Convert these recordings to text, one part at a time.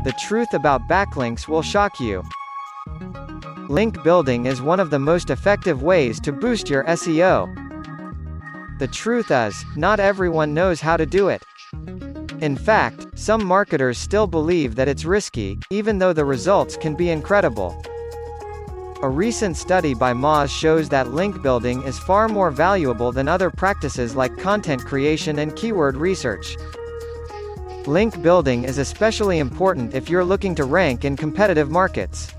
the truth about backlinks will shock you. Link building is one of the most effective ways to boost your SEO. The truth is, not everyone knows how to do it. In fact, some marketers still believe that it's risky, even though the results can be incredible. A recent study by Moths shows that link building is far more valuable than other practices like content creation and keyword research. Link building is especially important if you're looking to rank in competitive markets.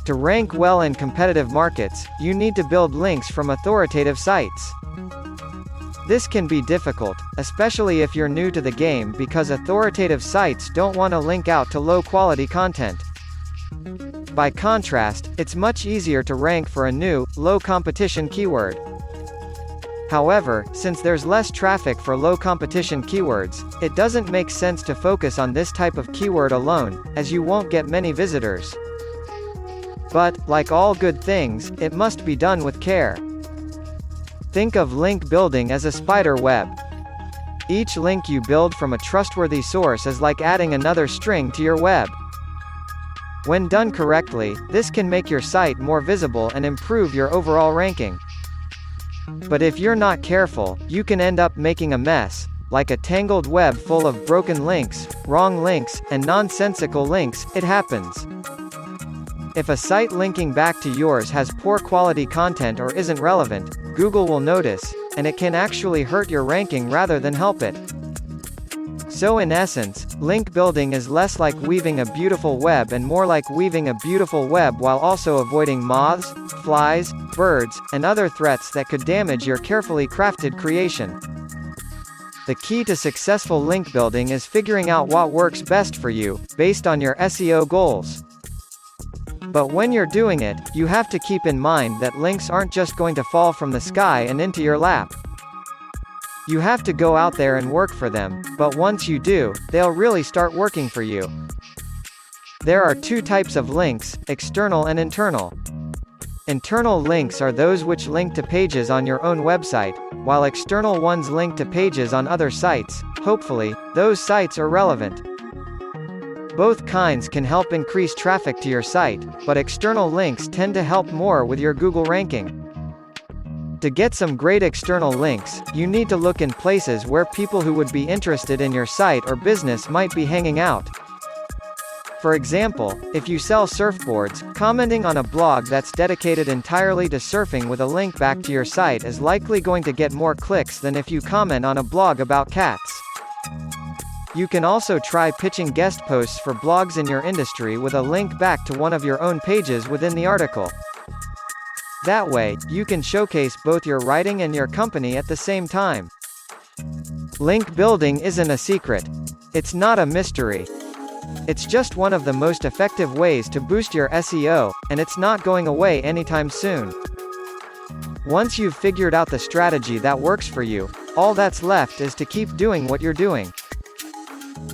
To rank well in competitive markets, you need to build links from authoritative sites. This can be difficult, especially if you're new to the game, because authoritative sites don't want to link out to low-quality content. By contrast, it's much easier to rank for a new, low-competition keyword. However, since there's less traffic for low-competition keywords, it doesn't make sense to focus on this type of keyword alone, as you won't get many visitors. But, like all good things, it must be done with care. Think of link building as a spider web. Each link you build from a trustworthy source is like adding another string to your web. When done correctly, this can make your site more visible and improve your overall ranking. But if you're not careful, you can end up making a mess, like a tangled web full of broken links, wrong links, and nonsensical links. It happens. If a site linking back to yours has poor quality content or isn't relevant, Google will notice, and it can actually hurt your ranking rather than help it. So in essence, link building is less like weaving a beautiful web and more like weaving a beautiful web while also avoiding moths, flies, birds, and other threats that could damage your carefully crafted creation. The key to successful link building is figuring out what works best for you, based on your SEO goals. But when you're doing it, you have to keep in mind that links aren't just going to fall from the sky and into your lap. You have to go out there and work for them, but once you do, they'll really start working for you. There are two types of links, external and internal. Internal links are those which link to pages on your own website, while external ones link to pages on other sites. Hopefully, those sites are relevant. Both kinds can help increase traffic to your site, but external links tend to help more with your Google ranking. To get some great external links, you need to look in places where people who would be interested in your site or business might be hanging out. For example, if you sell surfboards, commenting on a blog that's dedicated entirely to surfing with a link back to your site is likely going to get more clicks than if you comment on a blog about cats. You can also try pitching guest posts for blogs in your industry with a link back to one of your own pages within the article. That way, you can showcase both your writing and your company at the same time. Link building isn't a secret. It's not a mystery. It's just one of the most effective ways to boost your SEO, and it's not going away anytime soon. Once you've figured out the strategy that works for you, all that's left is to keep doing what you're doing.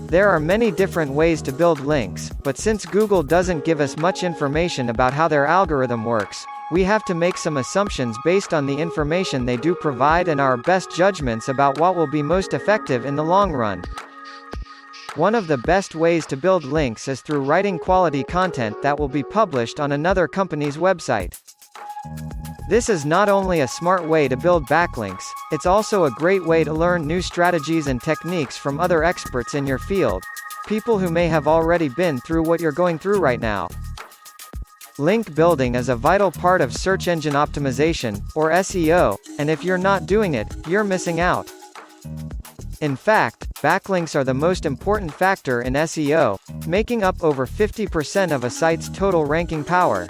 There are many different ways to build links, but since Google doesn't give us much information about how their algorithm works, we have to make some assumptions based on the information they do provide and our best judgments about what will be most effective in the long run. One of the best ways to build links is through writing quality content that will be published on another company's website. This is not only a smart way to build backlinks, it's also a great way to learn new strategies and techniques from other experts in your field, people who may have already been through what you're going through right now. Link building is a vital part of search engine optimization, or SEO, and if you're not doing it, you're missing out. In fact, backlinks are the most important factor in SEO, making up over 50% of a site's total ranking power.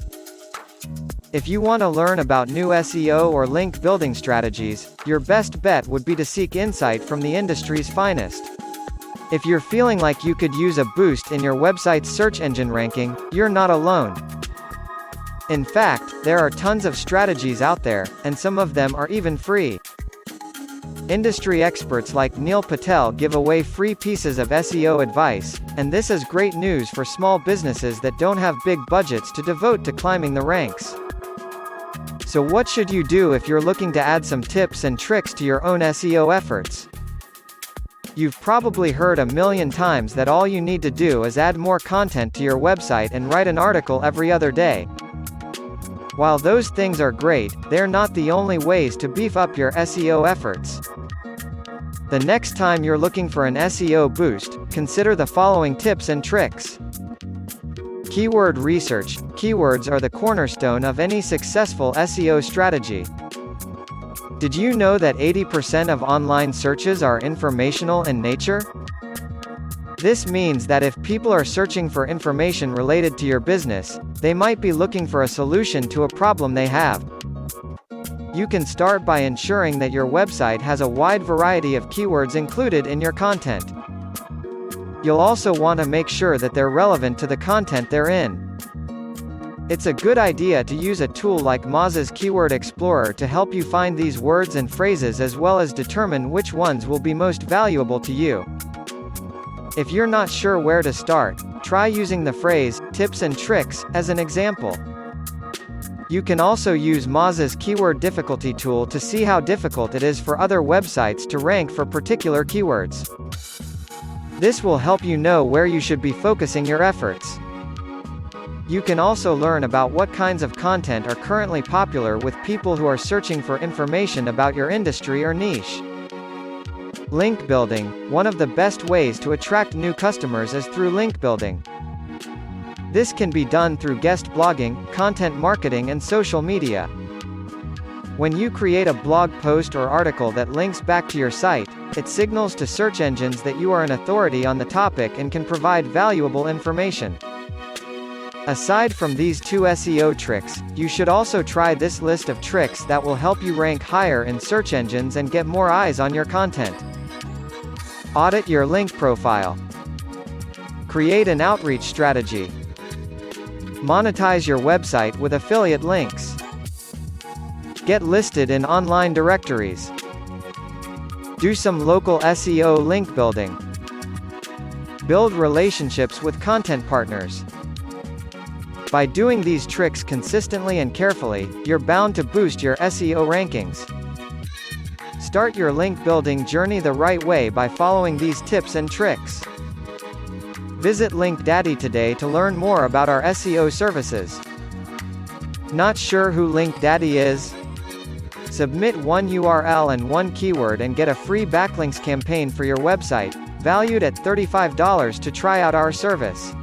If you want to learn about new SEO or link building strategies, your best bet would be to seek insight from the industry's finest. If you're feeling like you could use a boost in your website's search engine ranking, you're not alone. In fact, there are tons of strategies out there, and some of them are even free. Industry experts like Neil Patel give away free pieces of SEO advice, and this is great news for small businesses that don't have big budgets to devote to climbing the ranks. So what should you do if you're looking to add some tips and tricks to your own SEO efforts? You've probably heard a million times that all you need to do is add more content to your website and write an article every other day. While those things are great, they're not the only ways to beef up your SEO efforts. The next time you're looking for an SEO boost, consider the following tips and tricks. Keyword research. Keywords are the cornerstone of any successful SEO strategy. Did you know that 80% of online searches are informational in nature? This means that if people are searching for information related to your business, they might be looking for a solution to a problem they have. You can start by ensuring that your website has a wide variety of keywords included in your content. You'll also want to make sure that they're relevant to the content they're in. It's a good idea to use a tool like Moths Keyword Explorer to help you find these words and phrases as well as determine which ones will be most valuable to you. If you're not sure where to start, try using the phrase, tips and tricks, as an example. You can also use Moths Keyword Difficulty tool to see how difficult it is for other websites to rank for particular keywords. This will help you know where you should be focusing your efforts. You can also learn about what kinds of content are currently popular with people who are searching for information about your industry or niche. Link building. One of the best ways to attract new customers is through link building. This can be done through guest blogging, content marketing and social media. When you create a blog post or article that links back to your site, it signals to search engines that you are an authority on the topic and can provide valuable information. Aside from these two SEO tricks, you should also try this list of tricks that will help you rank higher in search engines and get more eyes on your content. Audit your link profile. Create an outreach strategy. Monetize your website with affiliate links. Get listed in online directories. Do some local SEO link building. Build relationships with content partners. By doing these tricks consistently and carefully, you're bound to boost your SEO rankings. Start your link building journey the right way by following these tips and tricks. Visit LinkDaddy today to learn more about our SEO services. Not sure who LinkDaddy is? Submit one URL and one keyword and get a free backlinks campaign for your website, valued at $35 to try out our service.